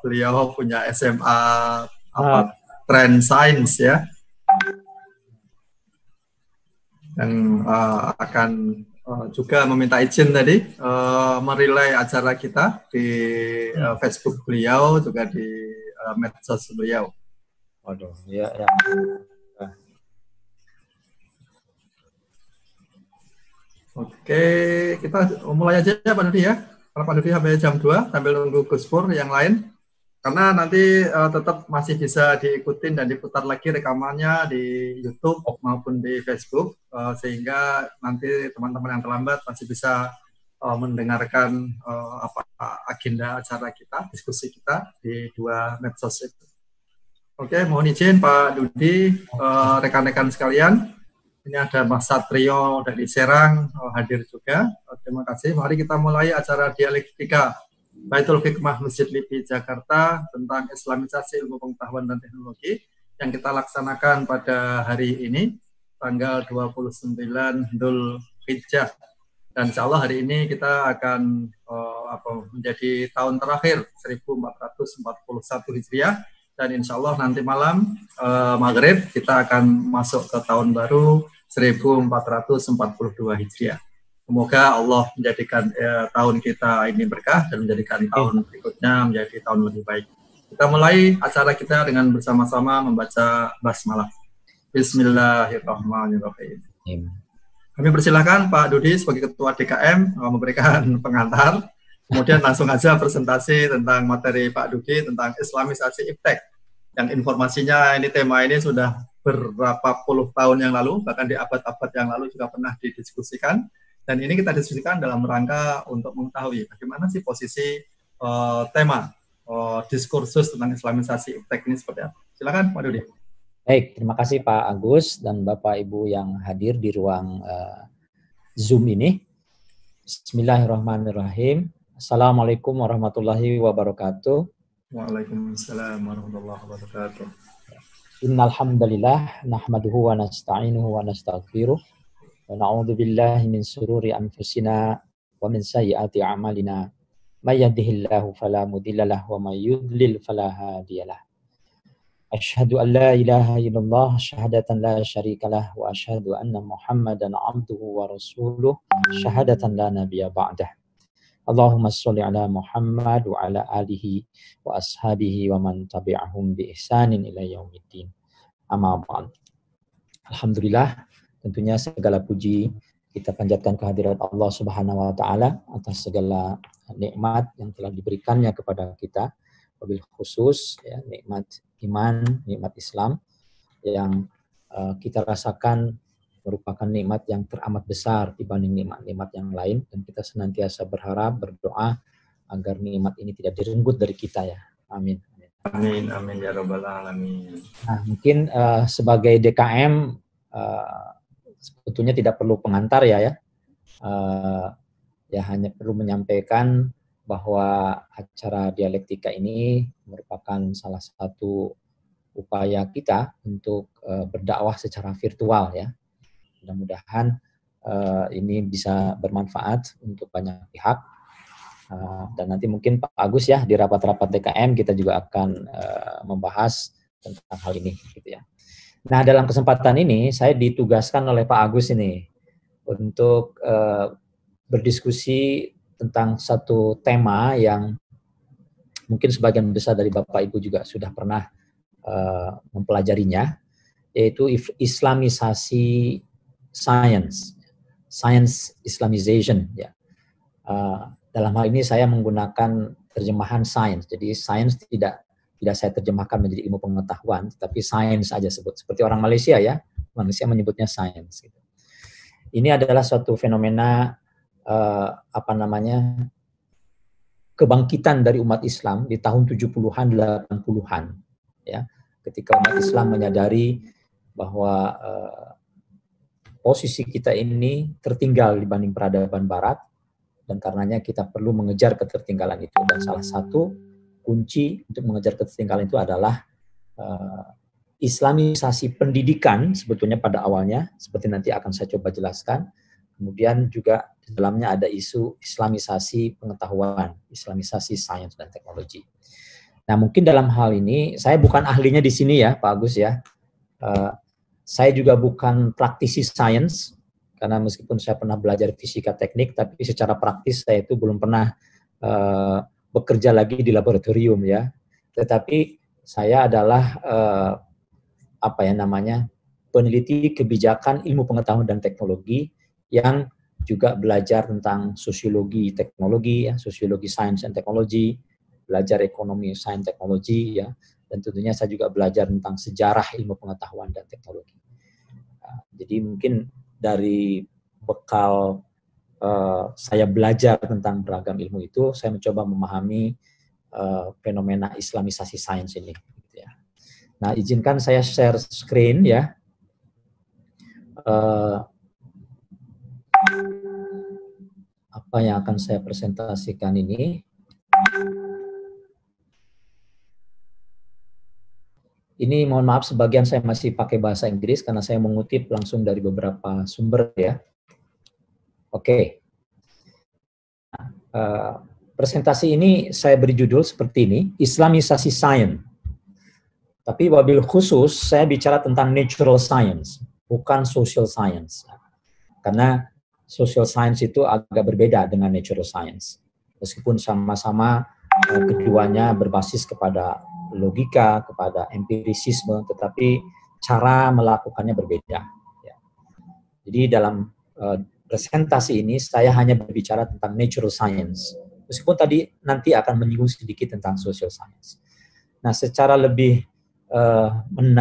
beliau punya SMA Trend Science ya, dan akan juga meminta izin tadi merelay acara kita di Facebook beliau, juga di medsos beliau. Waduh, ya. Oke, kita mulai aja ya Pak Dudi ya. Karena Pak Dudi sampai jam 2 sambil nunggu Gus Pur yang lain. Karena nanti tetap masih bisa diikutin dan diputar lagi rekamannya di YouTube maupun di Facebook, sehingga nanti teman-teman yang terlambat masih bisa mendengarkan agenda acara kita, diskusi kita di dua medsos itu. Oke, mohon izin Pak Dudi, rekan-rekan sekalian, ini ada Mas Satrio dari Serang hadir juga. Terima kasih. Mari kita mulai acara dialektika Baitul Hikmah Masjid LIPI Jakarta tentang Islamisasi Ilmu Pengetahuan dan Teknologi yang kita laksanakan pada hari ini, tanggal 29 Dzulhijjah. Dan insya Allah hari ini kita akan menjadi tahun terakhir 1441 Hijriah, dan insya Allah nanti malam maghrib kita akan masuk ke tahun baru 1442 Hijriah. Semoga Allah menjadikan tahun kita ini berkah dan menjadikan tahun berikutnya menjadi tahun lebih baik. Kita mulai acara kita dengan bersama-sama membaca basmalah. Bismillahirrahmanirrahim. Kami persilakan Pak Dudi sebagai Ketua DKM memberikan pengantar. Kemudian langsung aja presentasi tentang materi Pak Dudi tentang Islamisasi Iptek. Yang informasinya tema ini sudah beberapa puluh tahun yang lalu, bahkan di abad-abad yang lalu juga pernah didiskusikan. Dan ini kita diskusikan dalam rangka untuk mengetahui bagaimana sih posisi tema diskursus tentang Islamisasi Iptek ini seperti apa. Silakan Pak Dudi. Baik, terima kasih Pak Agus dan Bapak Ibu yang hadir di ruang Zoom ini. Bismillahirrahmanirrahim. Assalamualaikum warahmatullahi wabarakatuh. Waalaikumsalam warahmatullahi wabarakatuh. Innal hamdalillah nahmaduhu wa nasta'inuhu wa nastaghfiruh wa na'udzu billahi min shururi anfusina wa min sayyiati a'malina. May yahdihillahu fala mudhillalah wa may yudlil fala hadiyalah. Asyhadu an la ilaha illallah syahadatan la syarikalah wa asyhadu anna Muhammadan abduhu wa rasuluh syahadatan la nabiyya ba'dah. Allahumma sholli ala Muhammad wa ala alihi wa ashabihi wa man tabi'ahum bi ihsanin ila yaumiddin. Amma ba'd. Alhamdulillah, tentunya segala puji kita panjatkan kehadirat Allah Subhanahu wa taala atas segala nikmat yang telah diberikannya kepada kita, wabil khusus ya, nikmat iman, nikmat Islam yang kita rasakan merupakan nikmat yang teramat besar dibanding nikmat-nikmat yang lain, dan kita senantiasa berharap, berdoa agar nikmat ini tidak direnggut dari kita ya. Amin. Amin, amin ya rabbal alamin. Nah, mungkin sebagai DKM sebetulnya tidak perlu pengantar ya. Ya hanya perlu menyampaikan bahwa acara dialektika ini merupakan salah satu upaya kita untuk berdakwah secara virtual ya. Mudah-mudahan ini bisa bermanfaat untuk banyak pihak. Dan nanti mungkin Pak Agus ya di rapat-rapat DKM kita juga akan membahas tentang hal ini gitu ya. Nah, dalam kesempatan ini saya ditugaskan oleh Pak Agus ini untuk berdiskusi tentang satu tema yang mungkin sebagian besar dari Bapak Ibu juga sudah pernah mempelajarinya, yaitu Islamisasi Science Islamization ya. Dalam hal ini saya menggunakan terjemahan science. Jadi science tidak saya terjemahkan menjadi ilmu pengetahuan, tapi science aja sebut. Seperti orang Malaysia ya, Malaysia menyebutnya science. Gitu. Ini adalah suatu fenomena kebangkitan dari umat Islam di tahun 70-an, 80-an ya. Ketika umat Islam menyadari bahwa posisi kita ini tertinggal dibanding peradaban barat, dan karenanya kita perlu mengejar ketertinggalan itu. Dan salah satu kunci untuk mengejar ketertinggalan itu adalah Islamisasi pendidikan sebetulnya pada awalnya, seperti nanti akan saya coba jelaskan, Kemudian juga di dalamnya ada isu Islamisasi pengetahuan, Islamisasi sains dan teknologi. Nah, mungkin dalam hal ini saya bukan ahlinya di sini ya, Pak Agus ya. Saya juga bukan praktisi sains, karena meskipun saya pernah belajar fisika teknik, tapi secara praktis saya itu belum pernah bekerja lagi di laboratorium ya. Tetapi saya adalah peneliti kebijakan ilmu pengetahuan dan teknologi yang juga belajar tentang sosiologi teknologi, ya, sosiologi sains dan teknologi, belajar ekonomi sains teknologi, ya, dan tentunya saya juga belajar tentang sejarah ilmu pengetahuan dan teknologi. Jadi mungkin dari bekal saya belajar tentang beragam ilmu itu, saya mencoba memahami fenomena Islamisasi sains ini. Gitu ya. Nah, izinkan saya share screen ya. Apa yang akan saya presentasikan ini. Ini mohon maaf sebagian saya masih pakai bahasa Inggris karena saya mengutip langsung dari beberapa sumber ya. Oke. Presentasi ini saya beri judul seperti ini, Islamisasi Sains. Tapi wabil khusus saya bicara tentang natural science, bukan social science. Karena social science itu agak berbeda dengan natural science. Meskipun sama-sama keduanya berbasis kepada logika, kepada empirisisme, tetapi cara melakukannya berbeda. Ya. Jadi dalam presentasi ini saya hanya berbicara tentang natural science. Meskipun tadi nanti akan menyinggung sedikit tentang social science. Nah, secara lebih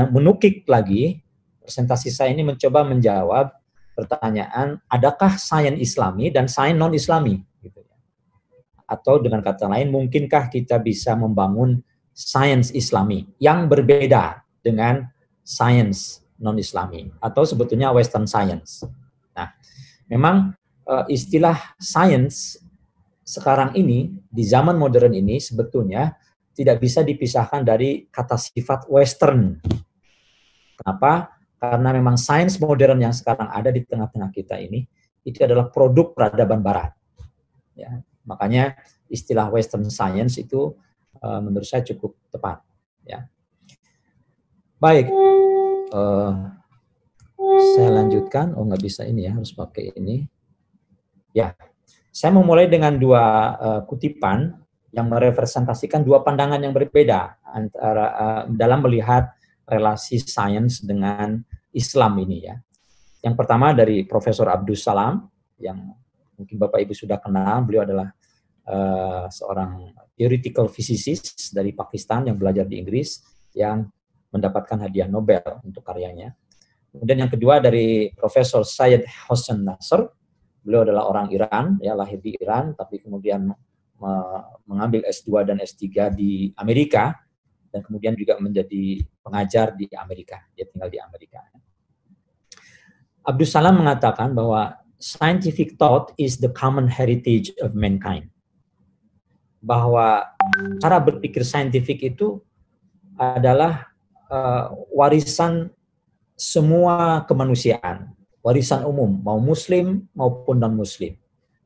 menukik lagi, presentasi saya ini mencoba menjawab pertanyaan, adakah sains Islami dan sains non-Islami? Gitu. Atau dengan kata lain, mungkinkah kita bisa membangun sains Islami yang berbeda dengan sains non-Islami? Atau sebetulnya Western Science. Nah, memang istilah sains sekarang ini, di zaman modern ini, sebetulnya tidak bisa dipisahkan dari kata sifat Western. Kenapa? Karena memang sains modern yang sekarang ada di tengah-tengah kita ini, itu adalah produk peradaban Barat. Ya, makanya istilah Western Science itu menurut saya cukup tepat. Ya. Baik, saya lanjutkan. Oh, nggak bisa ini ya, harus pakai ini. Ya, saya memulai dengan dua kutipan yang merepresentasikan dua pandangan yang berbeda antara dalam melihat relasi sains dengan Islam ini ya. Yang pertama dari Profesor Abdus Salam, yang mungkin Bapak Ibu sudah kenal, beliau adalah seorang theoretical physicist dari Pakistan yang belajar di Inggris, yang mendapatkan hadiah Nobel untuk karyanya. Kemudian yang kedua dari Profesor Syed Hossein Nasr, beliau adalah orang Iran, ya, lahir di Iran, tapi kemudian mengambil S2 dan S3 di Amerika, dan kemudian juga menjadi pengajar di Amerika. Dia tinggal di Amerika. Abdus Salam mengatakan bahwa scientific thought is the common heritage of mankind. Bahwa cara berpikir saintifik itu adalah warisan semua kemanusiaan, warisan umum, mau muslim maupun non-muslim.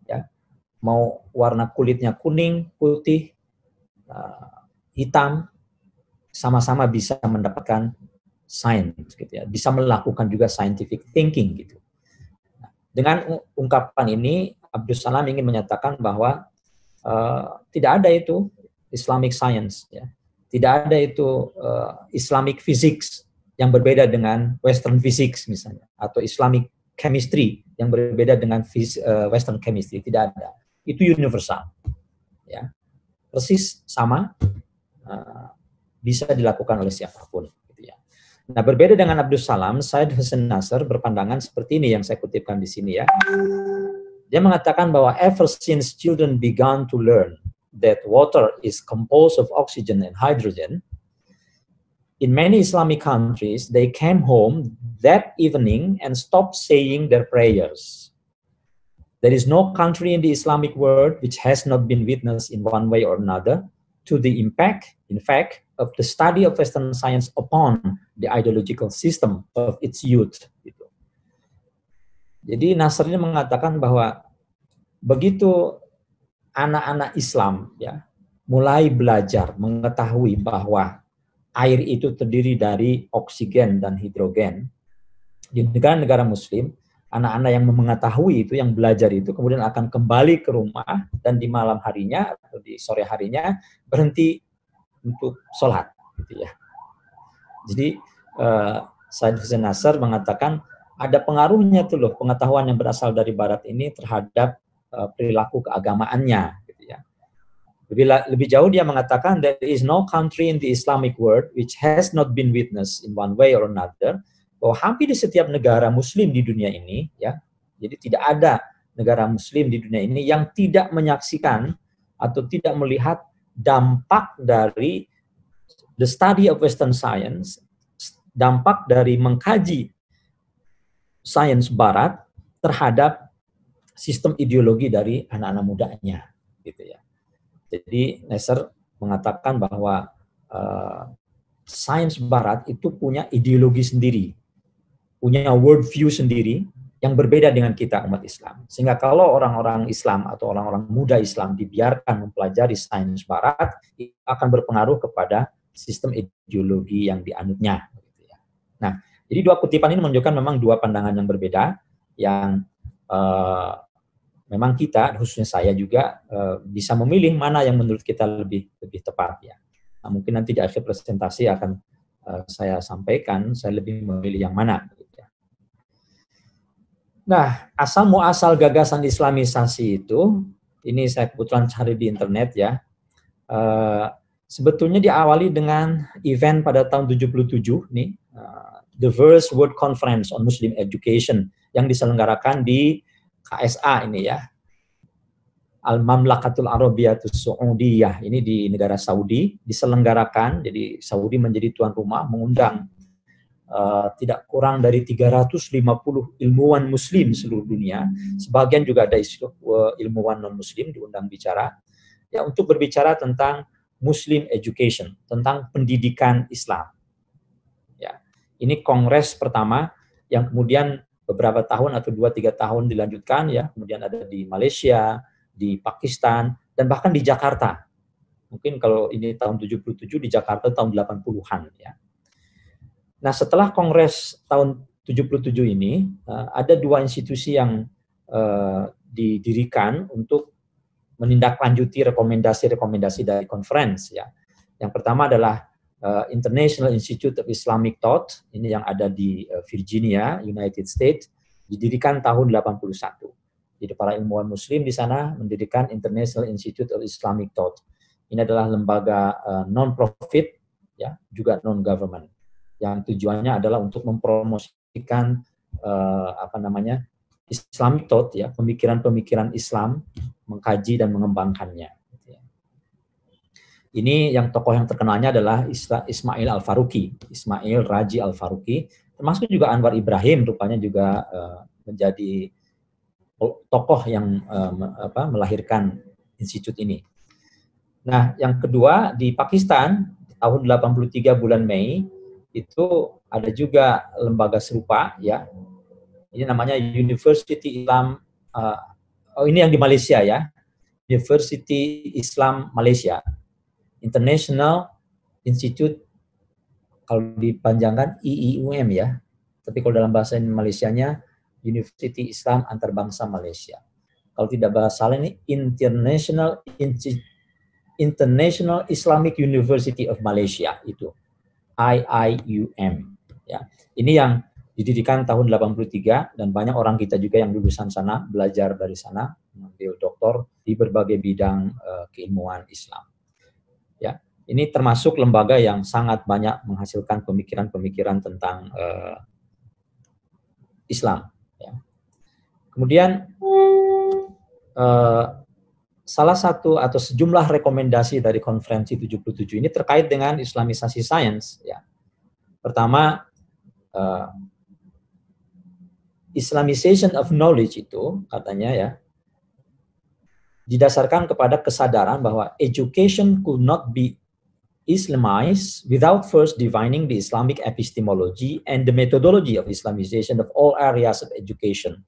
Ya. Mau warna kulitnya kuning, putih, hitam, sama-sama bisa mendapatkan sains, gitu ya. Bisa melakukan juga scientific thinking, gitu. Dengan ungkapan ini, Abdus Salam ingin menyatakan bahwa tidak ada itu Islamic science, ya. Tidak ada itu Islamic physics yang berbeda dengan Western physics misalnya, atau Islamic chemistry yang berbeda dengan Western chemistry. Tidak ada. Itu universal, ya, persis sama, bisa dilakukan oleh siapapun. Gitu ya. Nah, berbeda dengan Abdus Salam, Syed Hossein Nasr berpandangan seperti ini yang saya kutipkan di sini ya. Dia mengatakan bahwa ever since children began to learn that water is composed of oxygen and hydrogen, in many Islamic countries they came home that evening and stopped saying their prayers. There is no country in the Islamic world which has not been witness in one way or another to the impact, in fact, of the study of Western science upon the ideological system of its youth. Jadi Nasr ini mengatakan bahwa begitu anak-anak Islam ya mulai belajar mengetahui bahwa air itu terdiri dari oksigen dan hidrogen, di negara-negara Muslim, anak-anak yang mengetahui itu, yang belajar itu, kemudian akan kembali ke rumah dan di malam harinya atau di sore harinya berhenti untuk sholat, gitu ya. Jadi Said Hussein Nasr mengatakan ada pengaruhnya tuh loh pengetahuan yang berasal dari Barat ini terhadap perilaku keagamaannya, gitu ya. Lebih jauh dia mengatakan there is no country in the Islamic world which has not been witnessed in one way or another, bahwa hampir di setiap negara Muslim di dunia ini, ya, jadi tidak ada negara Muslim di dunia ini yang tidak menyaksikan atau tidak melihat dampak dari the study of Western science, dampak dari mengkaji sains Barat terhadap sistem ideologi dari anak-anak mudanya, gitu ya. Jadi Nasr mengatakan bahwa sains Barat itu punya ideologi sendiri, punya world view sendiri yang berbeda dengan kita umat Islam. Sehingga kalau orang-orang Islam atau orang-orang muda Islam dibiarkan mempelajari sains Barat, akan berpengaruh kepada sistem ideologi yang dianutnya. Nah, jadi dua kutipan ini menunjukkan memang dua pandangan yang berbeda, yang memang kita, khususnya saya juga, bisa memilih mana yang menurut kita lebih tepat, ya. Nah, mungkin nanti di akhir presentasi akan saya sampaikan, saya lebih memilih yang mana. Nah, asal muasal gagasan Islamisasi itu, ini saya kebetulan cari di internet, ya. Sebetulnya diawali dengan event pada tahun 77 nih, The First World Conference on Muslim Education yang diselenggarakan di KSA ini, ya, Al-Mamlakatul Arabiyatus Saudiyah, ini di negara Saudi, diselenggarakan. Jadi Saudi menjadi tuan rumah, mengundang tidak kurang dari 350 ilmuwan Muslim seluruh dunia. Sebagian juga ada ilmuwan non-Muslim diundang bicara, ya, untuk berbicara tentang Muslim education, tentang pendidikan Islam. Ya, ini kongres pertama yang kemudian beberapa tahun atau 2-3 tahun dilanjutkan, ya. Kemudian ada di Malaysia, di Pakistan, dan bahkan di Jakarta. Mungkin kalau ini tahun 77, di Jakarta tahun 80-an, ya. Nah, setelah kongres tahun 77 ini, ada dua institusi yang didirikan untuk menindaklanjuti rekomendasi-rekomendasi dari conference, ya. Yang pertama adalah International Institute of Islamic Thought, ini yang ada di Virginia, United States, didirikan tahun 81. Jadi para ilmuwan Muslim di sana mendirikan International Institute of Islamic Thought. Ini adalah lembaga non-profit, ya, juga non-government, yang tujuannya adalah untuk mempromosikan Islamic thought, ya, pemikiran-pemikiran Islam, mengkaji dan mengembangkannya. Ini yang tokoh yang terkenalnya adalah Ismail Al-Faruqi, Ismail Raji Al-Faruqi, termasuk juga Anwar Ibrahim rupanya juga menjadi tokoh yang melahirkan institut ini. Nah, yang kedua di Pakistan tahun 83 bulan Mei itu ada juga lembaga serupa, ya. Ini namanya University Islam, ini yang di Malaysia, ya. University Islam Malaysia, International Institute, kalau dipanjangkan IIUM, ya. Tapi kalau dalam bahasa Malaysianya University Islam Antarbangsa Malaysia. Kalau tidak bahasa salah ini International Islamic University of Malaysia, itu IIUM, ya. Ini yang didirikan tahun 83 dan banyak orang kita juga yang lulusan sana, belajar dari sana, mengambil doktor di berbagai bidang keilmuan Islam. Ya, ini termasuk lembaga yang sangat banyak menghasilkan pemikiran-pemikiran tentang Islam, ya. Kemudian salah satu atau sejumlah rekomendasi dari konferensi 77 ini terkait dengan Islamisasi sains, ya. Pertama, Islamization of knowledge itu katanya, ya, didasarkan kepada kesadaran bahwa education could not be Islamized without first defining the Islamic epistemology and the methodology of Islamization of all areas of education.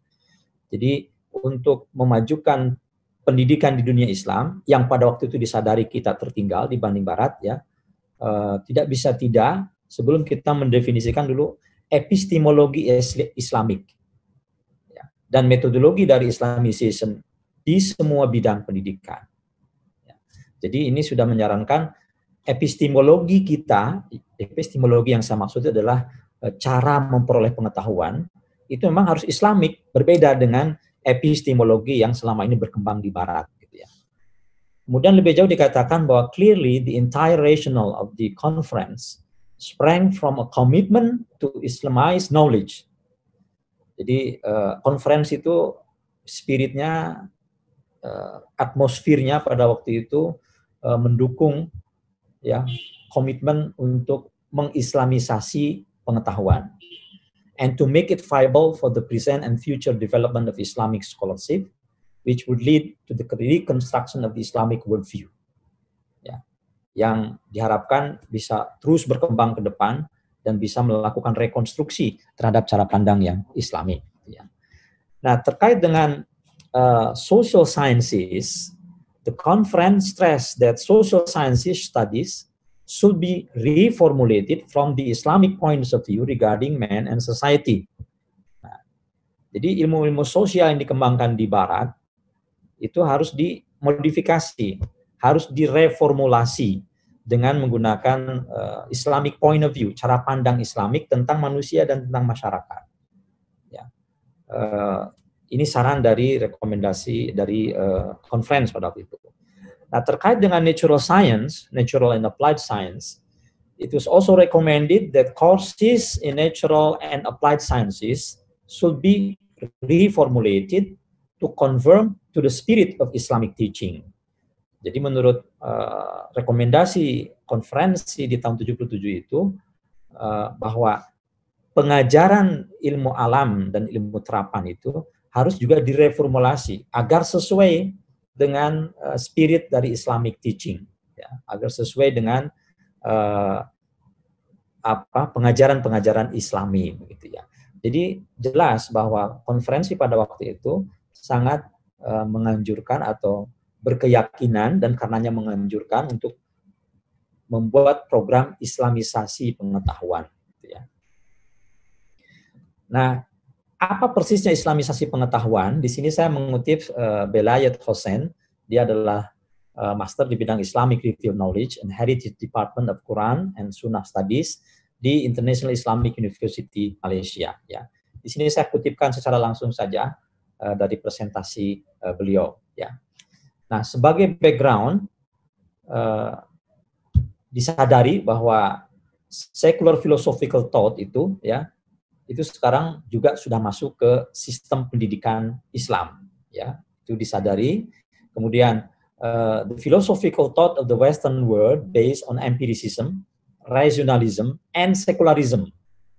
Jadi untuk memajukan pendidikan di dunia Islam yang pada waktu itu disadari kita tertinggal dibanding Barat, ya, tidak bisa tidak sebelum kita mendefinisikan dulu epistemologi Islamik, ya, dan metodologi dari Islamization di semua bidang pendidikan. Ya. Jadi ini sudah menyarankan epistemologi kita, epistemologi yang saya maksud adalah cara memperoleh pengetahuan, itu memang harus Islamik, berbeda dengan epistemologi yang selama ini berkembang di Barat. Gitu ya. Kemudian lebih jauh dikatakan bahwa clearly the entire rationale of the conference sprang from a commitment to Islamize knowledge. Jadi konferensi itu spiritnya, atmosfernya pada waktu itu mendukung, ya, komitmen untuk mengislamisasi pengetahuan, and to make it viable for the present and future development of Islamic scholarship, which would lead to the reconstruction of the Islamic worldview. Ya, yang diharapkan bisa terus berkembang ke depan dan bisa melakukan rekonstruksi terhadap cara pandang yang Islami. Ya. Nah, terkait dengan social sciences, the conference stressed that social sciences studies should be reformulated from the Islamic points of view regarding man and society. Nah, jadi ilmu-ilmu sosial yang dikembangkan di Barat itu harus dimodifikasi, harus direformulasi dengan menggunakan Islamic point of view, cara pandang Islamik tentang manusia dan tentang masyarakat. Ya. Ini saran dari rekomendasi dari conference pada waktu itu. Nah, terkait dengan natural science, natural and applied science, it was also recommended that courses in natural and applied sciences should be reformulated to conform to the spirit of Islamic teaching. Jadi menurut rekomendasi konferensi di tahun 77 itu, bahwa pengajaran ilmu alam dan ilmu terapan itu harus juga direformulasi agar sesuai dengan spirit dari Islamic teaching, ya, agar sesuai dengan pengajaran-pengajaran Islami, begitu ya. Jadi jelas bahwa konferensi pada waktu itu sangat menganjurkan atau berkeyakinan dan karenanya menganjurkan untuk membuat program Islamisasi pengetahuan. Gitu ya. Nah, apa persisnya Islamisasi pengetahuan? Di sini saya mengutip Belayat Hossein. Dia adalah master di bidang Islamic Review Knowledge and Heritage Department of Quran and Sunnah Studies di International Islamic University Malaysia. Ya, di sini saya kutipkan secara langsung saja dari presentasi beliau. Ya, nah sebagai background, disadari bahwa secular philosophical thought itu, ya, itu sekarang juga sudah masuk ke sistem pendidikan Islam, ya, itu disadari. Kemudian the philosophical thought of the Western world based on empiricism, rationalism, and secularism.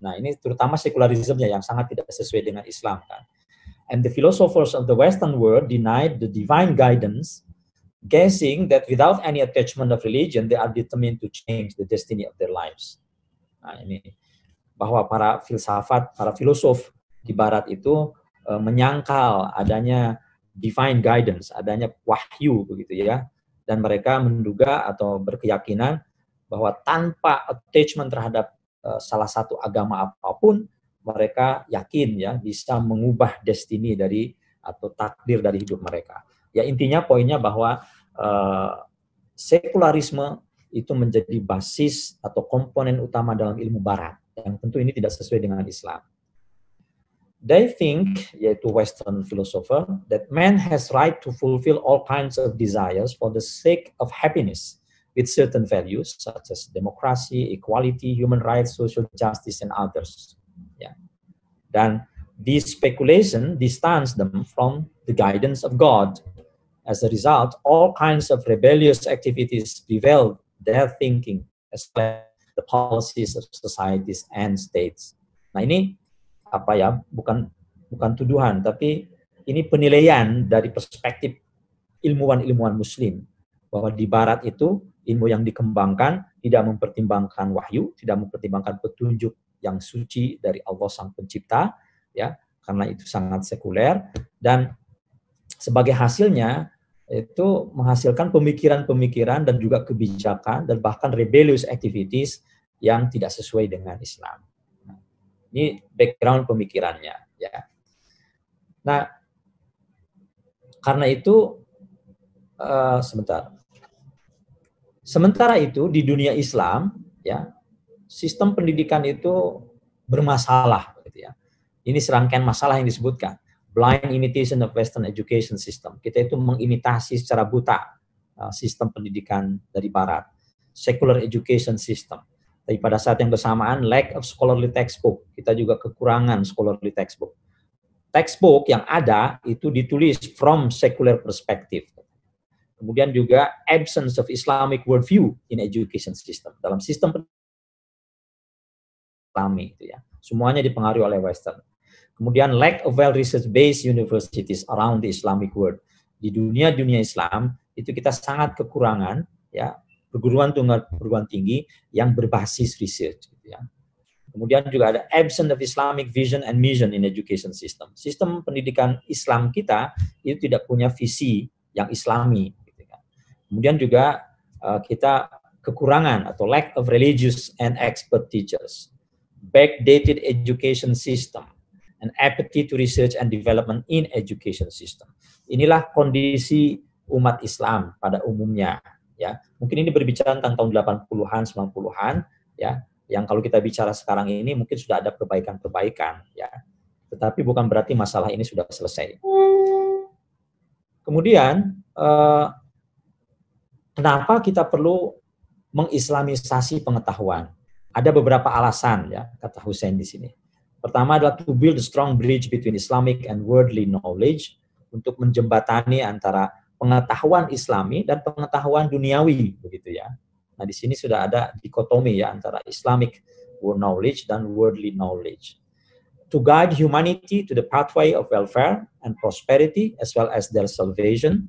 Nah, ini terutama sekularismenya yang sangat tidak sesuai dengan Islam, kan. And the philosophers of the Western world denied the divine guidance, guessing that without any attachment of religion, they are determined to change the destiny of their lives. Nah, ini bahwa para filsafat, para filosof di Barat itu menyangkal adanya divine guidance, adanya wahyu, begitu ya, dan mereka menduga atau berkeyakinan bahwa tanpa attachment terhadap salah satu agama apapun, mereka yakin, ya, bisa mengubah destiny dari atau takdir dari hidup mereka. Ya, intinya poinnya bahwa sekularisme itu menjadi basis atau komponen utama dalam ilmu Barat, yang tentu ini tidak sesuai dengan Islam. They think, yaitu Western philosopher, that man has right to fulfill all kinds of desires for the sake of happiness with certain values such as democracy, equality, human rights, social justice, and others. Ya. Dan this speculation distance them from the guidance of God. As a result, all kinds of rebellious activities prevail their thinking, as well as the policies of societies and states. Nah, ini apa ya? Bukan tuduhan, tapi ini penilaian dari perspektif ilmuwan-ilmuwan Muslim bahwa di Barat itu ilmu yang dikembangkan tidak mempertimbangkan wahyu, tidak mempertimbangkan petunjuk yang suci dari Allah Sang Pencipta, ya, karena itu sangat sekuler, dan sebagai hasilnya itu menghasilkan pemikiran-pemikiran dan juga kebijakan dan bahkan rebellious activities yang tidak sesuai dengan Islam. Ini background pemikirannya, ya. Nah, karena itu sementara itu di dunia Islam, ya, sistem pendidikan itu bermasalah, gitu ya. Ini serangkaian masalah yang disebutkan. Blind imitation of Western education system. Kita itu mengimitasi secara buta sistem pendidikan dari Barat. Secular education system. Tapi pada saat yang bersamaan, lack of scholarly textbook. Kita juga kekurangan scholarly textbook. Textbook yang ada itu ditulis from secular perspective. Kemudian juga absence of Islamic worldview in education system. Dalam sistem Islami, itu ya. Semuanya dipengaruhi oleh Western. Kemudian lack of well research based universities around the Islamic world. Di dunia Islam itu kita sangat kekurangan, ya, perguruan tinggi yang berbasis research, gitu ya. Kemudian juga ada absence of Islamic vision and mission in education system. Sistem pendidikan Islam kita itu tidak punya visi yang Islami, gitu kan. Kemudian juga kita kekurangan atau lack of religious and expert teachers, backdated education system, and apathy to research and development in education system. Inilah kondisi umat Islam pada umumnya, ya. Mungkin ini berbicara tentang tahun 80-an, 90-an, ya. Yang kalau kita bicara sekarang ini mungkin sudah ada perbaikan-perbaikan, ya. Tetapi bukan berarti masalah ini sudah selesai. Kemudian kenapa kita perlu mengislamisasi pengetahuan? Ada beberapa alasan, ya, kata Hussein di sini. Pertama adalah to build a strong bridge between Islamic and worldly knowledge, untuk menjembatani antara pengetahuan Islami dan pengetahuan duniawi, begitu ya. Nah, di sini sudah ada dikotomi, ya, antara Islamic knowledge dan worldly knowledge. To guide humanity to the pathway of welfare and prosperity as well as their salvation,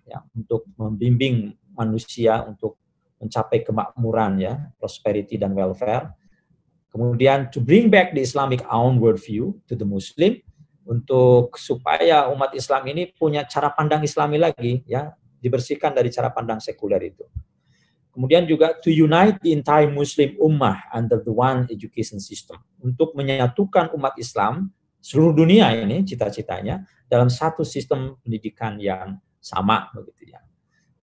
ya, untuk membimbing manusia untuk mencapai kemakmuran, ya, prosperity dan welfare. Kemudian to bring back the Islamic own worldview to the Muslim, untuk supaya umat Islam ini punya cara pandang Islami lagi, ya, dibersihkan dari cara pandang sekuler itu. Kemudian juga to unite the entire Muslim ummah under the one education system, untuk menyatukan umat Islam seluruh dunia ini cita-citanya dalam satu sistem pendidikan yang sama, begitu ya.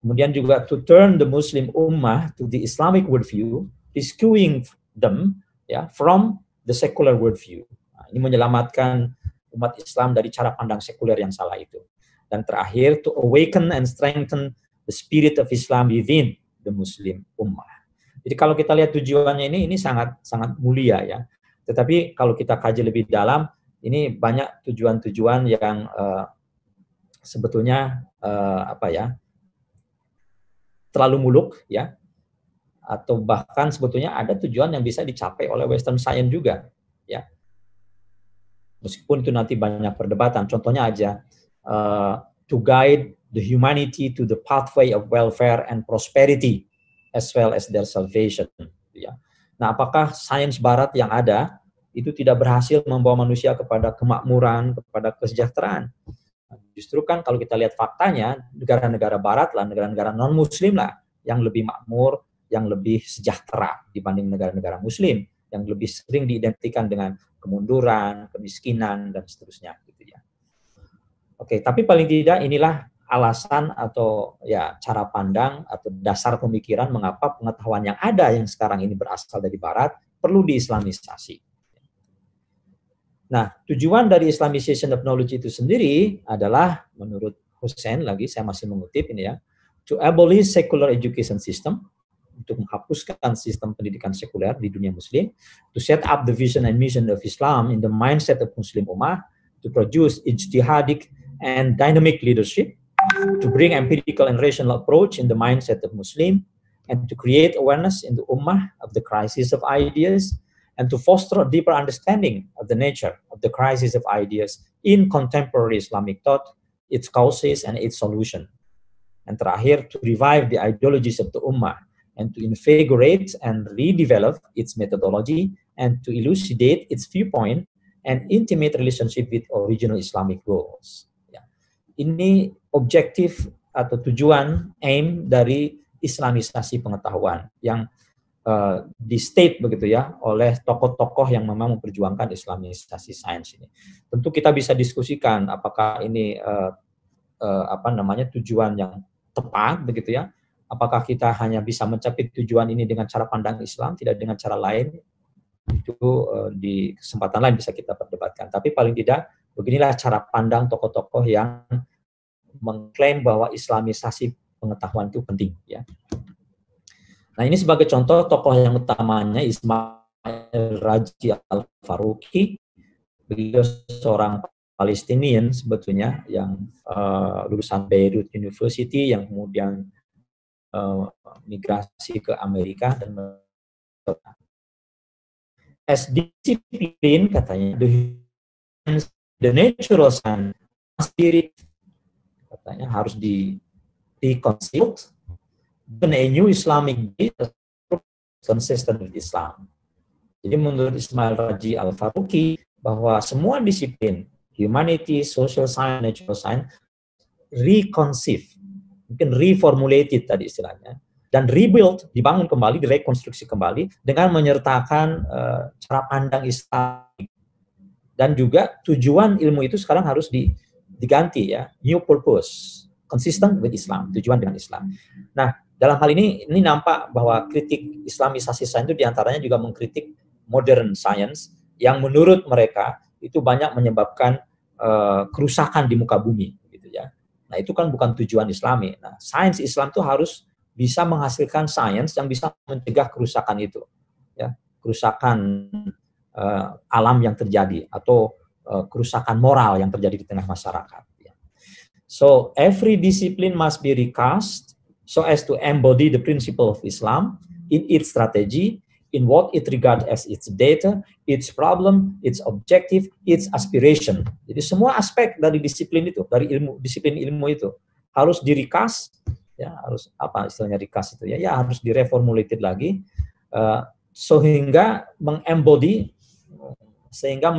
Kemudian juga to turn the Muslim ummah to the Islamic worldview, rescuing them, ya, from the secular worldview. Nah, ini menyelamatkan umat Islam dari cara pandang sekuler yang salah itu. Dan terakhir, to awaken and strengthen the spirit of Islam within the Muslim ummah. Jadi kalau kita lihat tujuannya ini sangat mulia, ya. Tetapi kalau kita kaji lebih dalam, ini banyak tujuan-tujuan yang sebetulnya terlalu muluk, ya. Atau bahkan sebetulnya ada tujuan yang bisa dicapai oleh Western Science juga, ya. Meskipun itu nanti banyak perdebatan. Contohnya aja, to guide the humanity to the pathway of welfare and prosperity as well as their salvation, ya. Nah, apakah sains Barat yang ada itu tidak berhasil membawa manusia kepada kemakmuran, kepada kesejahteraan? Justru kan kalau kita lihat faktanya, negara-negara Barat lah, negara-negara non-Muslim lah, yang lebih makmur, yang lebih sejahtera dibanding negara-negara Muslim, yang lebih sering diidentikan dengan kemunduran, kemiskinan, dan seterusnya, gitu ya. Oke, tapi paling tidak inilah alasan atau, ya, cara pandang atau dasar pemikiran mengapa pengetahuan yang ada yang sekarang ini berasal dari Barat perlu diislamisasi. Nah, tujuan dari Islamization of knowledge itu sendiri adalah, menurut Hussein, lagi saya masih mengutip ini, ya, to abolish secular education system, untuk menghapuskan sistem pendidikan sekuler di dunia Muslim, to set up the vision and mission of Islam in the mindset of Muslim Ummah, to produce ijtihadic and dynamic leadership, to bring empirical and rational approach in the mindset of Muslim, and to create awareness in the Ummah of the crisis of ideas, and to foster a deeper understanding of the nature of the crisis of ideas in contemporary Islamic thought, its causes and its solution. And terakhir, to revive the ideologies of the Ummah, and to invigorate and redevelop its methodology, and to elucidate its viewpoint, and intimate relationship with original Islamic goals. Ya. Ini objektif atau tujuan aim dari Islamisasi pengetahuan yang di state begitu ya oleh tokoh-tokoh yang memang memperjuangkan Islamisasi sains ini. Tentu kita bisa diskusikan apakah ini tujuan yang tepat begitu ya. Apakah kita hanya bisa mencapai tujuan ini dengan cara pandang Islam, tidak dengan cara lain? Itu di kesempatan lain bisa kita perdebatkan. Tapi paling tidak beginilah cara pandang tokoh-tokoh yang mengklaim bahwa Islamisasi pengetahuan itu penting ya. Nah, ini sebagai contoh tokoh yang utamanya Ismail Raji Al-Faruqi. Beliau seorang Palestinian sebetulnya yang lulusan Beirut University yang kemudian migrasi ke Amerika dan as disiplin katanya the natural science spirit katanya harus di-consult dan a new Islamic base consistent with Islam. Jadi menurut Ismail Raji Al-Faruqi bahwa semua disiplin humanity, social science, natural science reconceive, mungkin reformulated tadi istilahnya, dan rebuild, dibangun kembali, direkonstruksi kembali dengan menyertakan cara pandang Islam. Dan juga tujuan ilmu itu sekarang harus diganti ya, new purpose, consistent with Islam, tujuan dengan Islam. Nah, dalam hal ini nampak bahwa kritik Islamisasi sains itu diantaranya juga mengkritik modern science yang menurut mereka itu banyak menyebabkan kerusakan di muka bumi, gitu ya. Nah, itu kan bukan tujuan Islami. Nah, sains Islam itu harus bisa menghasilkan sains yang bisa mencegah kerusakan itu, ya, kerusakan alam yang terjadi atau kerusakan moral yang terjadi di tengah masyarakat. Ya. So every discipline must be recast so as to embody the principle of Islam in its strategy, in what it regards as its data, its problem, its objective, its aspiration. Jadi semua aspek dari disiplin itu, dari disiplin ilmu itu harus di-recast, ya, harus apa istilahnya recast itu ya, ya harus direformulated lagi sehingga mengembody, sehingga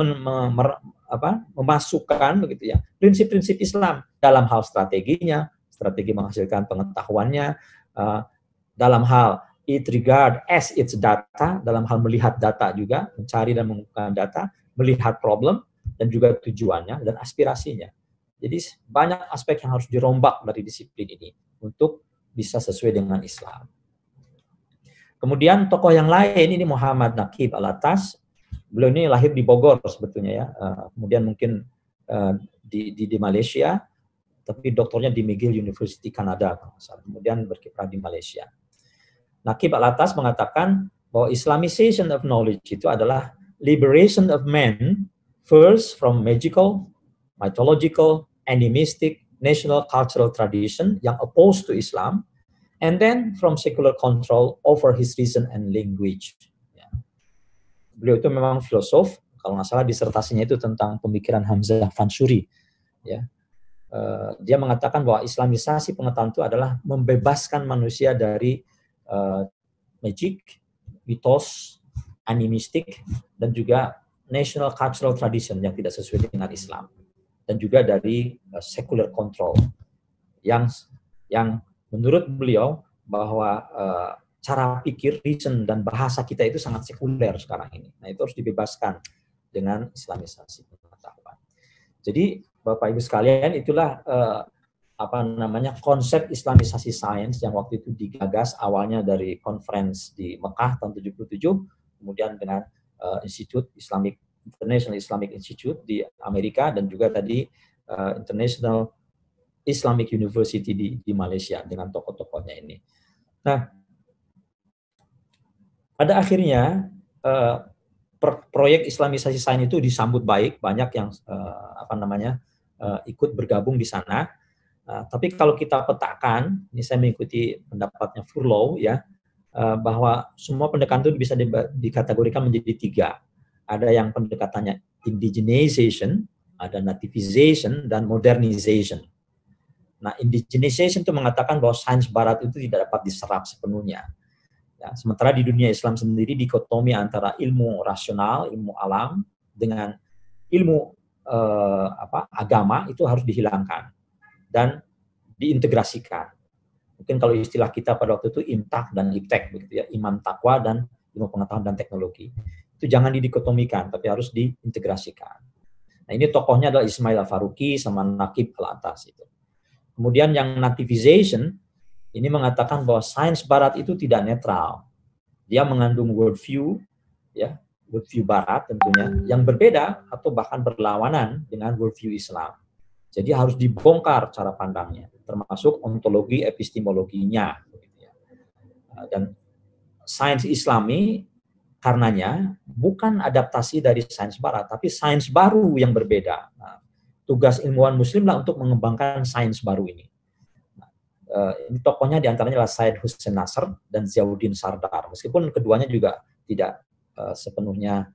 memasukkan begitu ya prinsip-prinsip Islam dalam hal strateginya, strategi menghasilkan pengetahuannya, dalam hal it regard as its data, dalam hal melihat data juga, mencari dan mengumpulkan data, melihat problem dan juga tujuannya dan aspirasinya. Jadi banyak aspek yang harus dirombak dari disiplin ini untuk bisa sesuai dengan Islam. Kemudian tokoh yang lain ini Muhammad Naqib Alatas. Beliau ini lahir di Bogor sebetulnya ya, kemudian mungkin di Malaysia, tapi doktornya di McGill University Kanada, kemudian berkiprah di Malaysia. Naqib Alatas mengatakan bahwa Islamization of knowledge itu adalah liberation of man first from magical, mythological, animistic, national cultural tradition yang opposed to Islam, and then from secular control over his reason and language. Ya. Beliau itu memang filosof, kalau nggak salah disertasinya itu tentang pemikiran Hamzah Fansuri. Ya. Dia mengatakan bahwa Islamisasi pengetahuan itu adalah membebaskan manusia dari magic, mitos, animistik, dan juga national cultural tradition yang tidak sesuai dengan Islam, dan juga dari secular control yang menurut beliau bahwa cara pikir, reason, dan bahasa kita itu sangat sekuler sekarang ini. Nah, itu harus dibebaskan dengan Islamisasi pengetahuan. Jadi Bapak Ibu sekalian, itulah konsep Islamisasi sains yang waktu itu digagas awalnya dari conference di Mekah tahun 77, kemudian dengan Institute International Islamic Institute di Amerika, dan juga tadi International Islamic University di Malaysia dengan tokoh-tokohnya ini. Nah, pada akhirnya proyek Islamisasi sains itu disambut baik, banyak yang ikut bergabung di sana. Tapi kalau kita petakan, ini saya mengikuti pendapatnya Furlow ya, bahwa semua pendekatan itu bisa dikategorikan menjadi 3. Ada yang pendekatannya indigenization, ada nativization, dan modernization. Nah, indigenization itu mengatakan bahwa sains barat itu tidak dapat diserap sepenuhnya. Ya, sementara di dunia Islam sendiri dikotomi antara ilmu rasional, ilmu alam, dengan ilmu agama itu harus dihilangkan dan diintegrasikan. Mungkin kalau istilah kita pada waktu itu imtak dan iptek begitu ya, iman takwa dan ilmu pengetahuan dan teknologi. Itu jangan didikotomikan, tapi harus diintegrasikan. Nah, ini tokohnya adalah Ismail Al-Faruqi sama Naqib Al-Atas itu. Kemudian yang nativization ini mengatakan bahwa sains barat itu tidak netral. Dia mengandung worldview ya, worldview barat tentunya yang berbeda atau bahkan berlawanan dengan worldview Islam. Jadi harus dibongkar cara pandangnya, termasuk ontologi epistemologinya. Dan sains Islami karenanya bukan adaptasi dari sains barat, tapi sains baru yang berbeda. Nah, tugas ilmuwan muslim lah untuk mengembangkan sains baru ini. Ini tokohnya diantaranya adalah Syed Hussein Nasr dan Ziauddin Sardar. Meskipun keduanya juga tidak sepenuhnya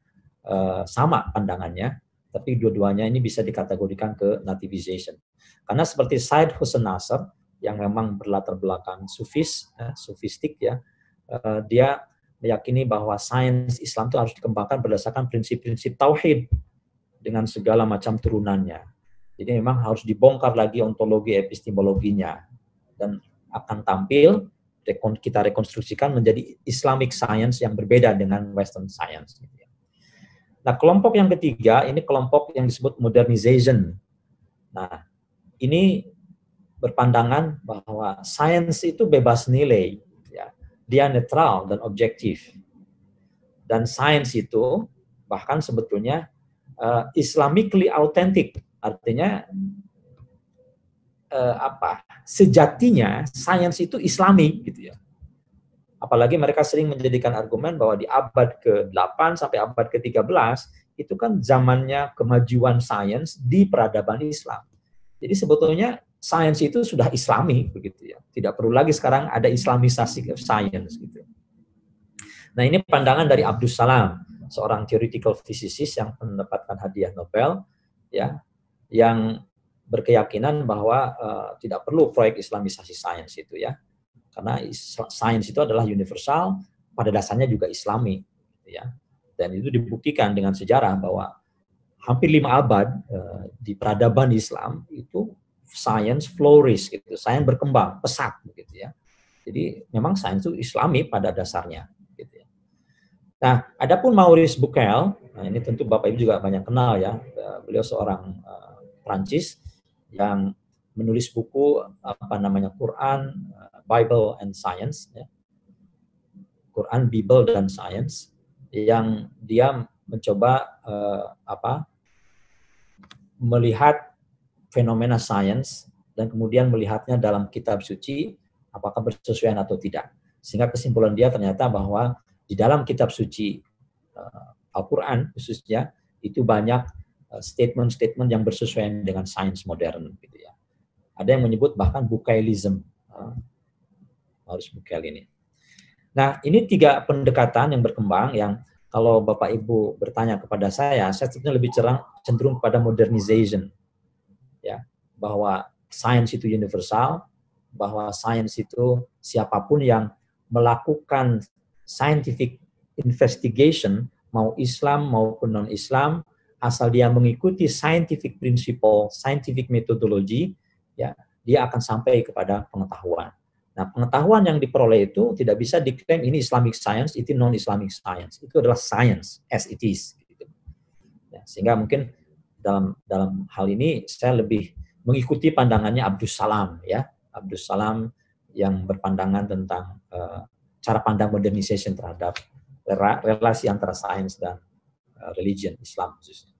sama pandangannya, tapi dua-duanya ini bisa dikategorikan ke nativization. Karena seperti Syed Hussein Nasr yang memang berlatar belakang sufistik ya, dia meyakini bahwa sains Islam itu harus dikembangkan berdasarkan prinsip-prinsip tauhid dengan segala macam turunannya. Jadi memang harus dibongkar lagi ontologi epistemologinya dan akan tampil kita rekonstruksikan menjadi Islamic science yang berbeda dengan Western science. Nah, kelompok yang ketiga ini kelompok yang disebut modernization. Nah, ini berpandangan bahwa sains itu bebas nilai, ya. Dia netral dan objektif. Dan sains itu bahkan sebetulnya Islamically authentic, artinya sejatinya sains itu Islami gitu ya. Apalagi mereka sering menjadikan argumen bahwa di abad ke-8 sampai abad ke-13 itu kan zamannya kemajuan sains di peradaban Islam. Jadi sebetulnya sains itu sudah Islami begitu ya. Tidak perlu lagi sekarang ada islamisasi sains gitu. Nah, ini pandangan dari Abdus Salam, seorang theoretical physicist yang mendapatkan hadiah Nobel ya, yang berkeyakinan bahwa tidak perlu proyek islamisasi sains itu ya. Karena sains itu adalah universal, pada dasarnya juga Islami, gitu ya. Dan itu dibuktikan dengan sejarah bahwa hampir 5 abad di peradaban Islam itu sains flourish, gitu. Sains berkembang pesat, gitu ya. Jadi memang sains itu Islami pada dasarnya, gitu ya. Nah, adapun Maurice Bucaille, nah ini tentu Bapak Ibu juga banyak kenal ya. Beliau seorang Prancis yang menulis buku Quran, Bible and Science, ya. Quran, Bible dan Science, yang dia mencoba melihat fenomena sains dan kemudian melihatnya dalam kitab suci apakah bersesuaian atau tidak. Sehingga kesimpulan dia ternyata bahwa di dalam kitab suci Al-Quran khususnya itu banyak statement-statement yang bersesuaian dengan sains modern, gitu ya. Ada yang menyebut bahkan Bucaillism, harus Bucaille ini. Nah, ini 3 pendekatan yang berkembang yang kalau Bapak Ibu bertanya kepada saya sebetulnya lebih cenderung kepada modernization, ya, bahwa sains itu universal, bahwa sains itu siapapun yang melakukan scientific investigation, mau Islam maupun non-Islam, asal dia mengikuti scientific principle, scientific methodology, ya, dia akan sampai kepada pengetahuan. Nah, pengetahuan yang diperoleh itu tidak bisa diklaim ini Islamic science, itu non-Islamic science. Itu adalah science as it is. Gitu. Ya, sehingga mungkin dalam hal ini saya lebih mengikuti pandangannya Abdus Salam, ya, Abdus Salam yang berpandangan tentang cara pandang modernization terhadap relasi antara sains dan religion Islam khususnya.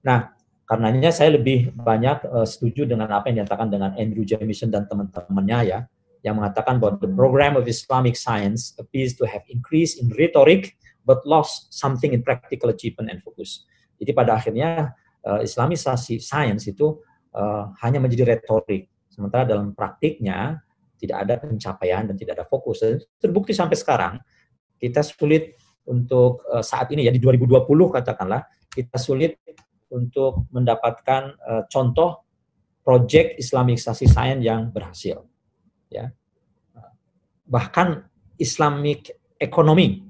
Nah, karenanya saya lebih banyak setuju dengan apa yang dinyatakan dengan Andrew Jamieson dan teman-temannya ya, yang mengatakan bahwa the program of Islamic science appears to have increased in rhetoric but lost something in practical achievement and focus. Jadi pada akhirnya Islamisasi sains itu hanya menjadi retorik, sementara dalam praktiknya tidak ada pencapaian dan tidak ada fokus. Dan terbukti sampai sekarang kita sulit untuk saat ini ya di 2020 katakanlah kita sulit untuk mendapatkan contoh proyek Islamisasi sains yang berhasil. Ya. Bahkan Islamic economy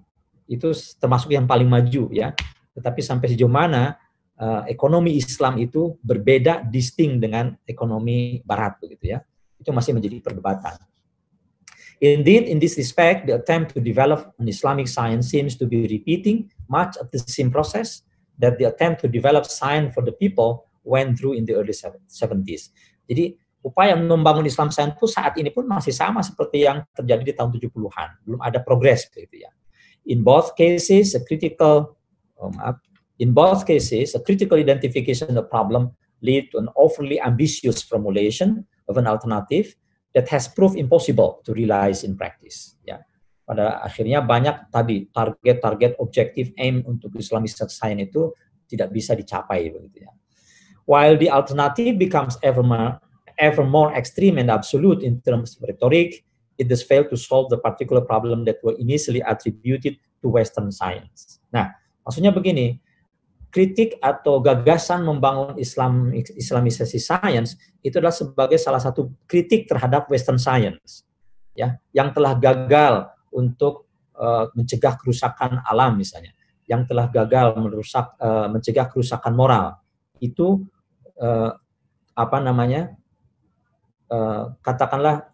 itu termasuk yang paling maju ya. Tetapi sampai sejauh mana ekonomi Islam itu berbeda, distinct dengan ekonomi Barat, begitu ya. Itu masih menjadi perdebatan. Indeed, in this respect, the attempt to develop an Islamic science seems to be repeating much of the same process that the attempt to develop science for the people went through in the early 70s. Jadi, upaya membangun Islam science itu saat ini pun masih sama seperti yang terjadi di tahun 70-an. Belum ada progres, begitu ya. In both cases, a critical identification of the problem lead to an overly ambitious formulation of an alternative that has proved impossible to realize in practice. Ya, pada akhirnya banyak tadi target-target objektif aim untuk Islamic science itu tidak bisa dicapai, begitu ya. While the alternative becomes ever more extreme and absolute in terms of rhetoric, it does fail to solve the particular problem that were initially attributed to Western science. Nah, maksudnya begini. Kritik atau gagasan membangun Islamisasi science itu adalah sebagai salah satu kritik terhadap Western science, ya, yang telah gagal untuk mencegah kerusakan alam misalnya, yang telah gagal mencegah kerusakan moral. Itu katakanlah